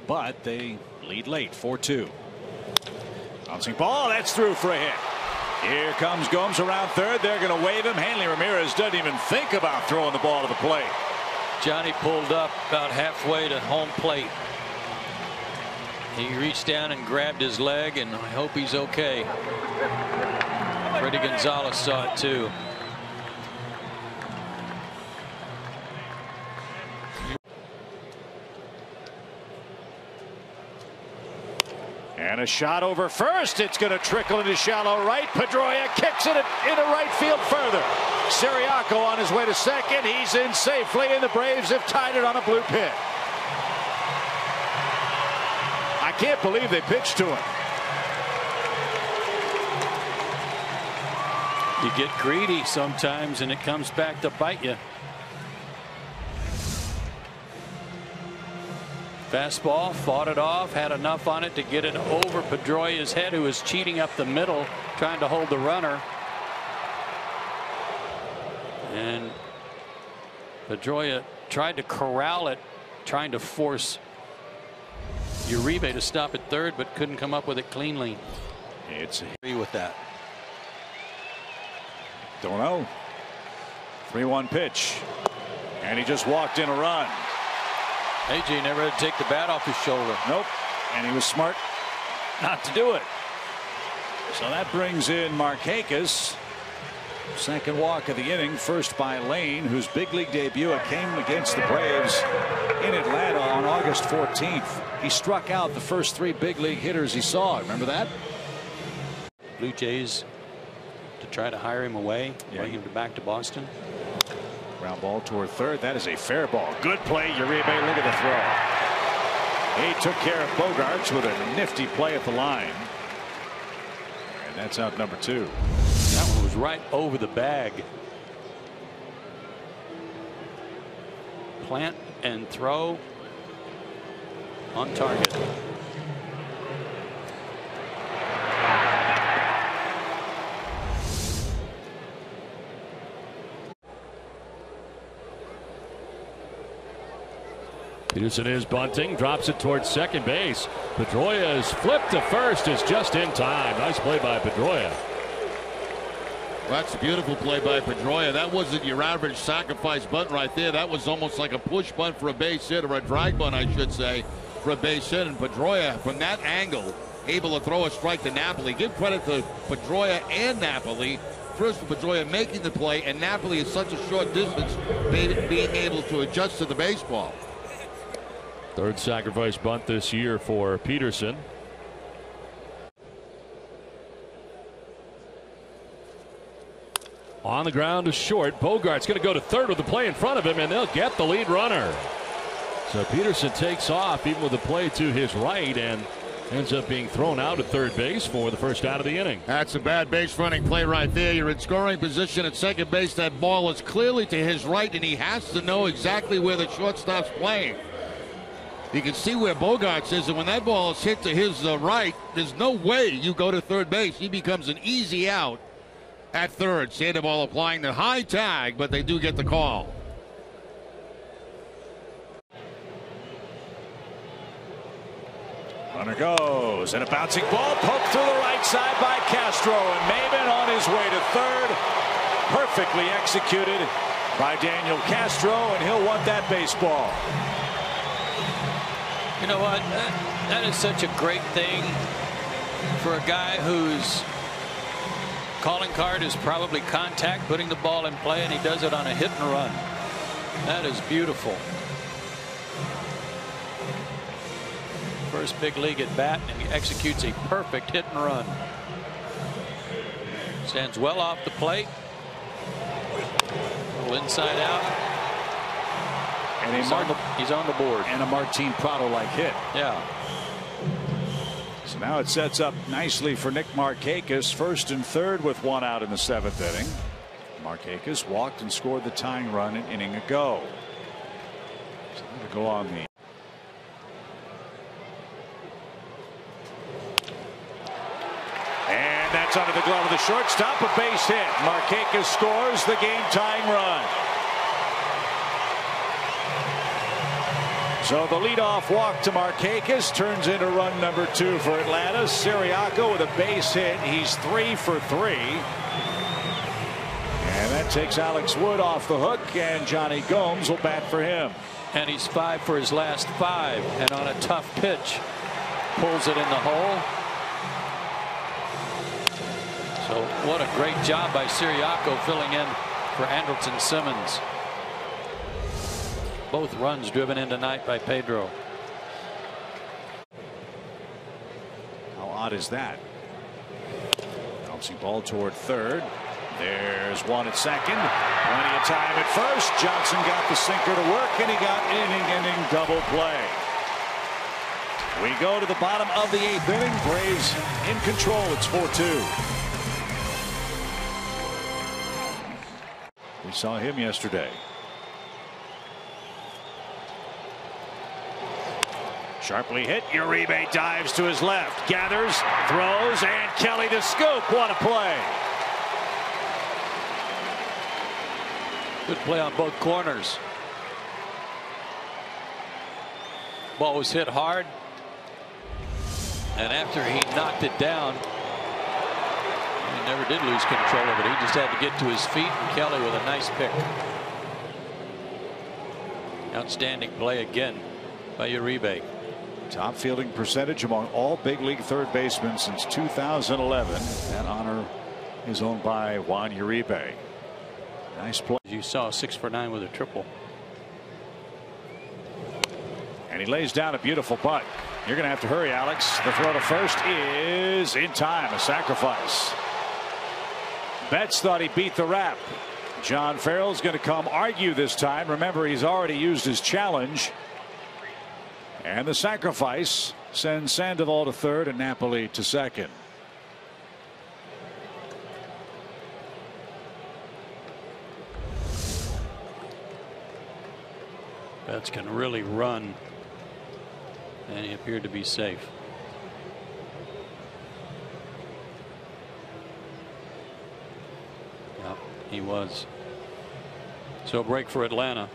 but they lead late 4-2. Bouncing ball, that's through for a hit. Here comes Gomes around third. They're going to wave him. Hanley Ramirez doesn't even think about throwing the ball to the plate. Johnny pulled up about halfway to home plate. He reached down and grabbed his leg, and I hope he's okay. Freddie Gonzalez saw it too. And a shot over first. It's going to trickle into shallow right. Pedroia kicks it into right field further. Siriaco on his way to second. He's in safely, and the Braves have tied it on a blue pit. I can't believe they pitched to him. You get greedy sometimes, and it comes back to bite you. Fastball, fought it off, had enough on it to get it over Pedroia's head, who was cheating up the middle, trying to hold the runner. And Pedroia tried to corral it, trying to force Uribe to stop at third, but couldn't come up with it cleanly. It's agree with that. Don't know. 3-1 pitch, and he just walked in a run. AJ never had to take the bat off his shoulder. Nope, and he was smart not to do it. So that brings in Markakis. Second walk of the inning, first by Lane, whose big league debut came against the Braves in Atlanta on August 14th. He struck out the first 3 big league hitters he saw. Remember that? Blue Jays to try to hire him away, bring him back to Boston. Ground ball toward third. That is a fair ball. Good play, Uribe. Look at the throw. He took care of Bogaerts with a nifty play at the line. And that's out number 2. That one was right over the bag. Plant and throw on target. Peterson is bunting, drops it towards second base. Pedroia's flip to first is just in time. Nice play by Pedroia. That's a beautiful play by Pedroia. That wasn't your average sacrifice bunt right there. That was almost like a push bunt for a base hit, or a drag bunt, I should say, for a base hit. And Pedroia, from that angle, able to throw a strike to Napoli. Give credit to Pedroia and Napoli. First for Pedroia making the play, and Napoli is such a short distance, being able to adjust to the baseball. Third sacrifice bunt this year for Peterson. On the ground to short. Bogaerts going to go to third with the play in front of him, and they'll get the lead runner. So Peterson takes off even with the play to his right and ends up being thrown out at third base for the first out of the inning. That's a bad base running play right there. You're in scoring position at second base. That ball is clearly to his right, and he has to know exactly where the shortstop's playing. You can see where Bogaerts is, and when that ball is hit to his right, there's no way you go to third base. He becomes an easy out at third. Sandoval applying the high tag, but they do get the call. Runner goes, and a bouncing ball poked through the right side by Castro, and Maben on his way to third. Perfectly executed by Daniel Castro, and he'll want that baseball. You know what? That is such a great thing for a guy whose calling card is probably contact, putting the ball in play, and he does it on a hit and run. That is beautiful. First big league at bat, and he executes a perfect hit and run. Stands well off the plate. A little inside out. And he's on the board. And a Martin Prado-like hit. Yeah. So now it sets up nicely for Nick Markakis, first and third with 1 out in the 7th inning. Markakis walked and scored the tying run an inning ago. So to go on the and that's under the glove of the shortstop, a base hit. Markakis scores the game tying run. So the leadoff walk to Markakis turns into run number 2 for Atlanta. Siriaco with a base hit. He's 3 for 3. And that takes Alex Wood off the hook, and Johnny Gomes will bat for him. And he's 5 for his last 5, and on a tough pitch pulls it in the hole. So what a great job by Siriaco filling in for Andrelton Simmons. Both runs driven in tonight by Pedro. How odd is that? Bouncing ball toward third. There's one at second. Plenty of time at first. Johnson got the sinker to work, and he got inning double play. We go to the bottom of the 8th inning. Braves in control. It's 4-2. We saw him yesterday. Sharply hit. Uribe dives to his left. Gathers, throws, and Kelly to scoop. What a play. Good play on both corners. Ball was hit hard. And after he knocked it down, he never did lose control of it. He just had to get to his feet, and Kelly with a nice pick. Outstanding play again by Uribe. Top fielding percentage among all big league third basemen since 2011. That honor is owned by Juan Uribe. Nice play. You saw 6 for 9 with a triple. And he lays down a beautiful bunt. You're going to have to hurry, Alex. The throw to first is in time. A sacrifice. Betts thought he beat the rap. John Farrell's going to come argue this time. Remember, he's already used his challenge. And the sacrifice sends Sandoval to third and Napoli to second. Betts can really run, and he appeared to be safe. Yep, he was. So a break for Atlanta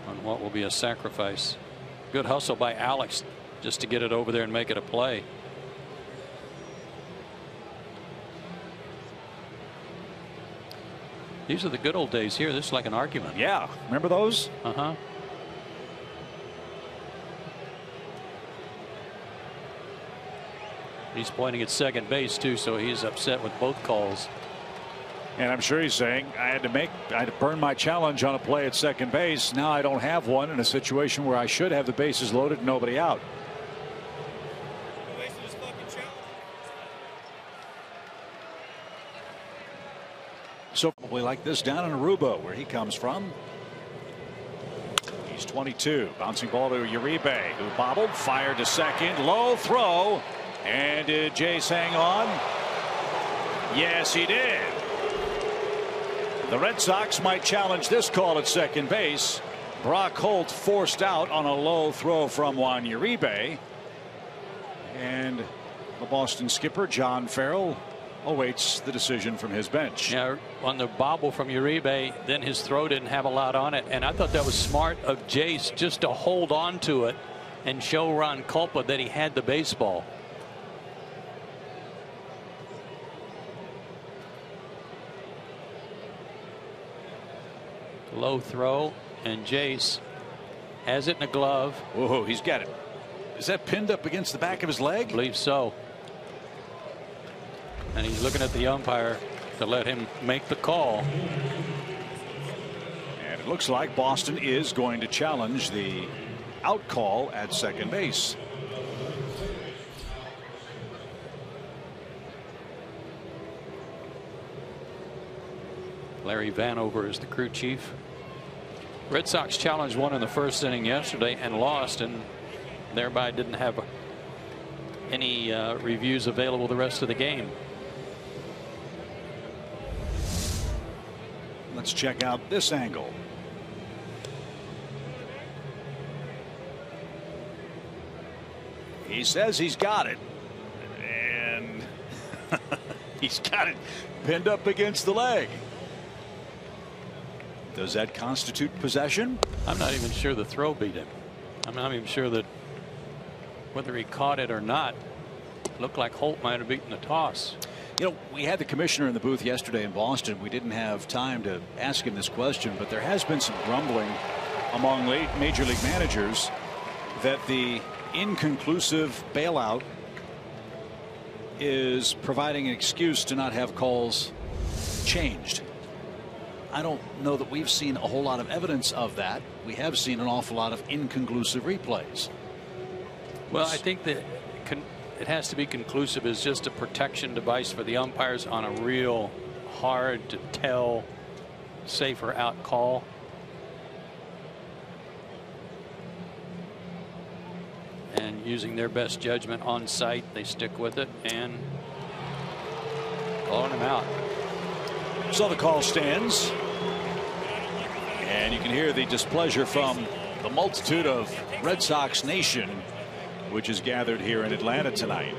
on what will be a sacrifice. Good hustle by Alex just to get it over there and make it a play. These are the good old days here. This is like an argument. Yeah, remember those? Uh-huh. He's pointing at second base too, so he's upset with both calls. And I'm sure he's saying, I had to burn my challenge on a play at second base. Now I don't have one in a situation where I should have the bases loaded and nobody out. So probably like this down in Aruba, where he comes from. He's 22. Bouncing ball to Uribe, who bobbled, fired to second, low throw. And did Jace hang on? Yes, he did. The Red Sox might challenge this call at second base. Brock Holt forced out on a low throw from Juan Uribe. And the Boston skipper, John Farrell, awaits the decision from his bench. Yeah, on the bobble from Uribe, then his throw didn't have a lot on it, and I thought that was smart of Jace just to hold on to it and show Ron Culpa that he had the baseball. Low throw, and Jace has it in a glove. Whoa, he's got it. Is that pinned up against the back of his leg? I believe so. And he's looking at the umpire to let him make the call. And it looks like Boston is going to challenge the out call at second base. Larry Vanover is the crew chief. Red Sox challenged one in the first inning yesterday and lost, and thereby didn't have any reviews available the rest of the game. Let's check out this angle. He says he's got it, and he's got it pinned up against the leg. Does that constitute possession? I'm not even sure the throw beat him. I'm not even sure that whether he caught it or not. Looked like Holt might have beaten the toss. You know, we had the commissioner in the booth yesterday in Boston. We didn't have time to ask him this question, but there has been some grumbling among major league managers that the inconclusive bailout is providing an excuse to not have calls changed. I don't know that we've seen a whole lot of evidence of that. We have seen an awful lot of inconclusive replays. Well, I think that it has to be conclusive as just a protection device for the umpires on a real hard to tell safer out call. And using their best judgment on site, they stick with it and calling him out. So the call stands, and you can hear the displeasure from the multitude of Red Sox Nation which is gathered here in Atlanta tonight.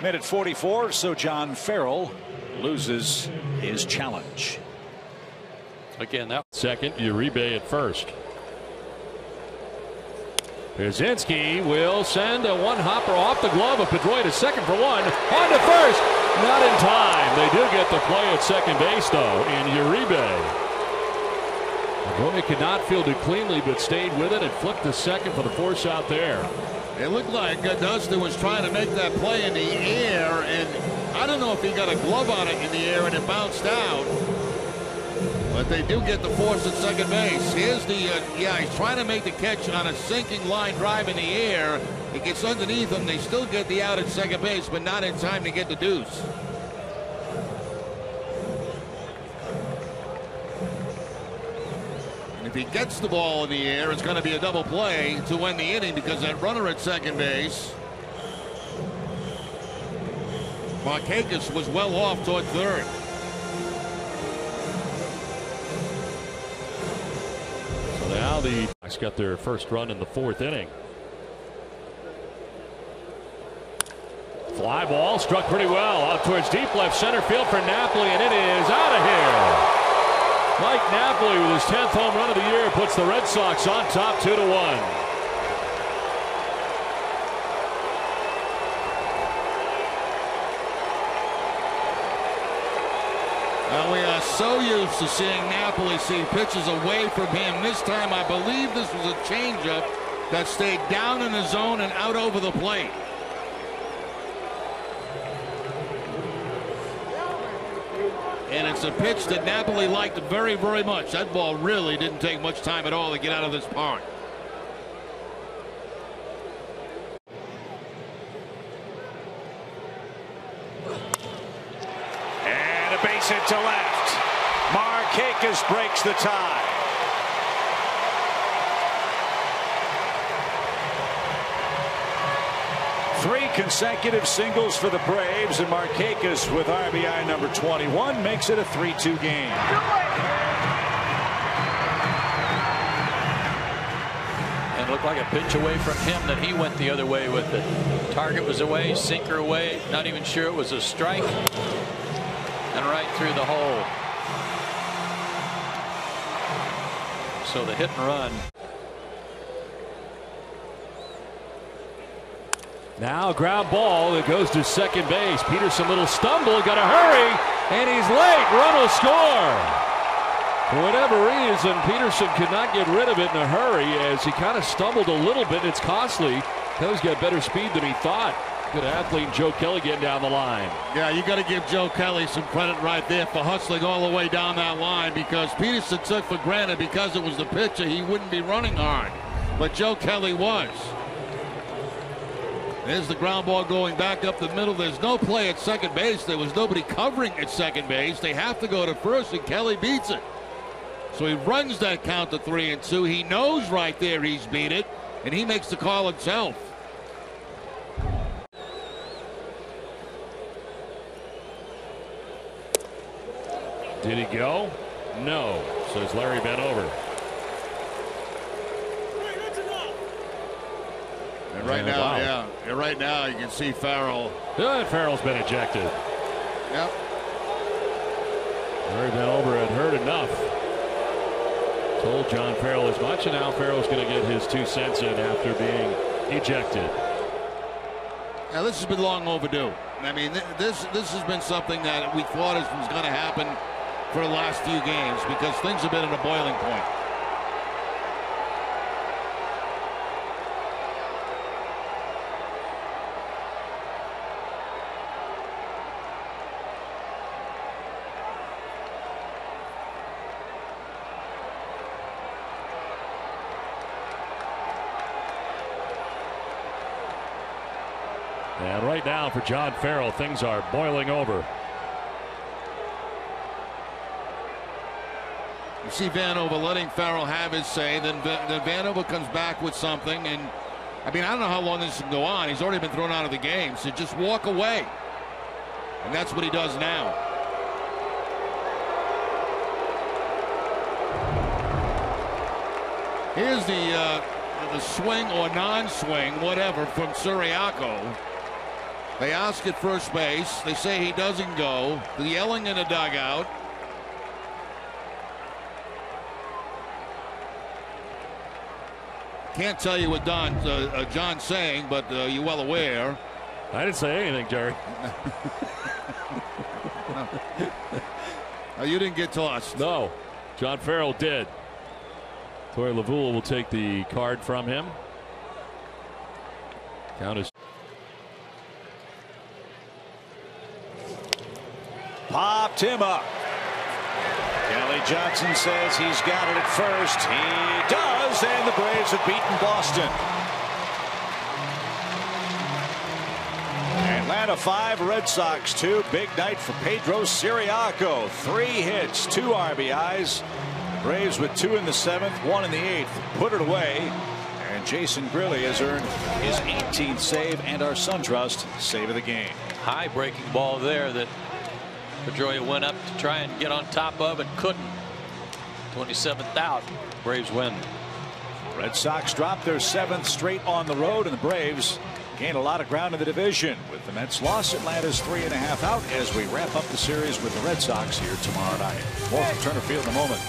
Minute 44, so John Farrell loses his challenge. Again, that second, Uribe at first. Pierzynski will send a one-hopper off the glove of Pedroia to second for one. On to first. Not in time. They do get the play at second base, though, in Uribe. Pedroia could not field it cleanly, but stayed with it and flipped to second for the force out there. It looked like Dustin was trying to make that play in the air, and I don't know if he got a glove on it in the air and it bounced out. But they do get the force at second base. Here's the, yeah, he's trying to make the catch on a sinking line drive in the air. It gets underneath him. They still get the out at second base, but not in time to get the deuce. And if he gets the ball in the air, it's going to be a double play to win the inning because that runner at second base, Markakis, was well off toward third. Now the Sox got their first run in the fourth inning. Fly ball struck pretty well out towards deep left center field for Napoli, and it is out of here. Mike Napoli with his 10th home run of the year puts the Red Sox on top 2-1. We are so used to seeing Napoli see pitches away from him. This time I believe this was a changeup that stayed down in the zone and out over the plate. And it's a pitch that Napoli liked very, very much. That ball really didn't take much time at all to get out of this park. Base hit to left. Markakis breaks the tie. Three consecutive singles for the Braves, and Markakis with RBI number 21 makes it a 3-2 game. And it looked like a pitch away from him that he went the other way with it. Target was away, sinker away, not even sure it was a strike. And right through the hole. So the hit and run. Now ground ball that goes to second base. Peterson, little stumble, got to hurry, and he's late. Run will score. For whatever reason, Peterson could not get rid of it in a hurry as he kind of stumbled a little bit. It's costly. Now he's got better speed than he thought. Good athlete, Joe Kelly, getting down the line. Yeah, you got to give Joe Kelly some credit right there for hustling all the way down that line, because Peterson took for granted because it was the pitcher he wouldn't be running hard. But Joe Kelly was. There's the ground ball going back up the middle. There's no play at second base. There was nobody covering at second base. They have to go to first, and Kelly beats it. So he runs that count to 3-2. He knows right there he's beat it, and he makes the call himself. Did he go? No, says Larry bent over. And right now, wow. Yeah, and right now you can see Farrell. Good, Farrell's been ejected. Yep. Barry Vanover had heard enough. Told John Farrell as much, and now Farrell's going to get his 2 cents in after being ejected. Now this has been long overdue. I mean, this has been something that we thought was going to happen for the last few games because things have been at a boiling point. And right now for John Farrell, things are boiling over. You see Vanover letting Farrell have his say, then Vanover comes back with something, and I mean, I don't know how long this can go on. He's already been thrown out of the game, so just walk away. And that's what he does now. Here's the swing or non-swing, whatever, from Siriaco. They ask at first base. They say he doesn't go. The yelling in the dugout. Can't tell you what John's saying, but you're well aware. I didn't say anything, Jerry. You didn't get tossed. No, John Farrell did. Torey Lovula will take the card from him. Count is. Popped him up. Kelly Johnson says he's got it at first. He does, and the Braves have beaten Boston. Atlanta 5, Red Sox 2. Big night for Pedro Siriaco. 3 hits, 2 RBIs. The Braves with 2 in the 7th, 1 in the 8th. Put it away. And Jason Grilli has earned his 18th save and our SunTrust save of the game. High breaking ball there that Pedroia went up to try and get on top of and couldn't. 27th out. Braves win. Red Sox dropped their 7th straight on the road, and the Braves gained a lot of ground in the division. With the Mets loss, Atlanta's 3.5 out as we wrap up the series with the Red Sox here tomorrow night. More from Turner Field in a moment.